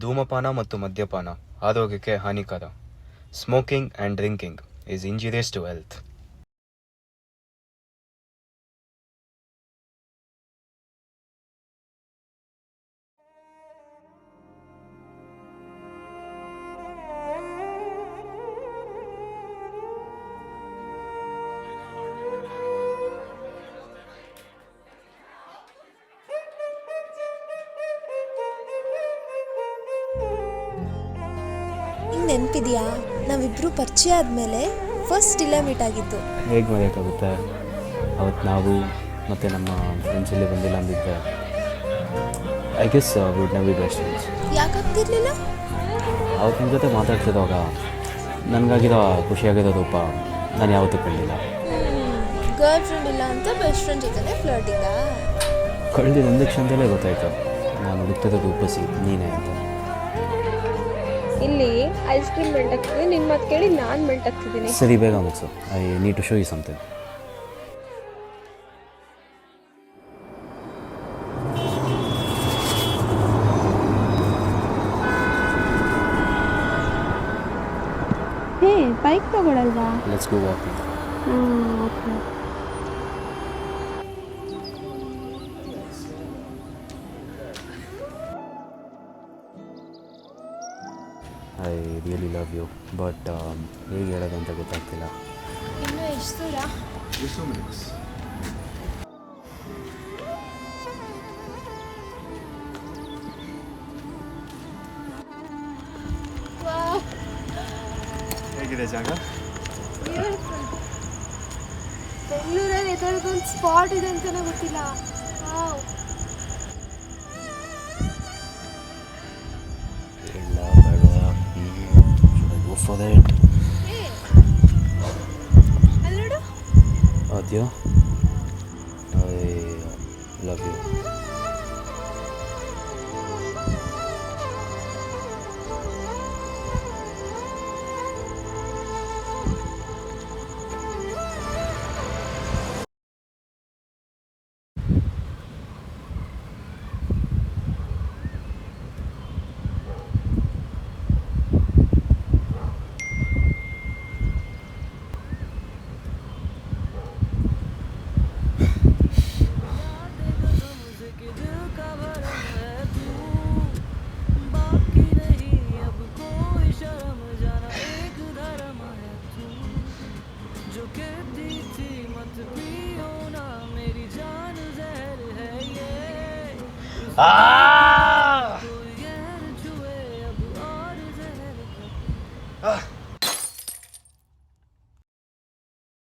ಧೂಮಪಾನ ಮತ್ತು ಮದ್ಯಪಾನ ಆರೋಗ್ಯಕ್ಕೆ ಹಾನಿಕರ. Smoking and drinking is injurious to health. ಹಿಂಗೆ ನೆನಪಿದೆಯಾ, ನಾವಿಬ್ಬರು ಪರಿಚಯ ಆದಮೇಲೆ ಫಸ್ಟ್ ಇಲ್ಲೇ ಮೀಟ್ ಆಗಿದ್ದು. ಹೇಗೆ ಮರೆಯೋಕ್ಕಾಗುತ್ತೆ? ಅವತ್ತು ನಾವು ಮತ್ತು ನಮ್ಮ ಫ್ರೆಂಡ್ಸ್ ಇಲ್ಲಿ ಬಂದಿಲ್ಲ ಅಂದಿದ್ದೆ. I guess would never be best friends. ಯಾಕಾಗ್ತಿರ್ಲಿಲ್ಲ? ಅವತ್ತು ನಿಮ್ಮ ಜೊತೆ ಮಾತಾಡ್ತಿದ್ದಾಗ ನನಗಾಗಿರೋ ಖುಷಿಯಾಗಿರೋ ರೂಪ ನಾನು ಯಾವತ್ತೂ ಕಂಡಿಲ್ಲ. ಗರ್ಲ್ ಫ್ರೆಂಡ್ ಇಲ್ಲ ಅಂತ ಬೆಸ್ಟ್ ಫ್ರೆಂಡ್ ಜೊತೆ ಫ್ಲರ್ಟಿಂಗ? ಕಳೆದಿದ್ದು ಒಂದು ಕ್ಷಣದಲ್ಲೇ ಗೊತ್ತಾಯಿತು ನಾನು ಹುಡುಕ್ತಿದ್ದ ರೂಪಸಿ ನೀನೇ ಅಂತ. ಇಲ್ಲಿ ಐಸ್ ಕ್ರೀಮ್ ಮೆಲ್ಟ್ ಆಗ್ತಿದೆ, ನಿನ್ನ ಮಾತು ಕೇಳಿ ನಾನು ಮೆಲ್ಟ್ ಆಗ್ತಿದ್ದೀನಿ. ಸರಿ, ಬೇಗ ಮುಗಿಸು. I need to show you something. Hey, bike ತಗೊಳಲ್ವಾ? Let's go walking. Okay. I really love you, but ಹೇಗೆ ಹೇಳೋದು ಅಂತ ಗೊತ್ತಾಗ್ತಿಲ್ಲ. ಇನ್ನು ಎಷ್ಟು ದೂರ? ಹೇಗಿದೆ ಜಾಗ? ಬೆಂಗಳೂರಲ್ಲಿ ಎದುರಿಗೊಂದು ಸ್ಪಾಟ್ ಇದೆ ಅಂತಲೇ ಗೊತ್ತಿಲ್ಲ. ಇಲ್ಲ ಬೇಡ, ಗೋ ಫಾರ್ ದಟ್. ಅಲ್ಲೋಡು, ಆದ್ಯಾ, ಐ ಲವ್ ಯು.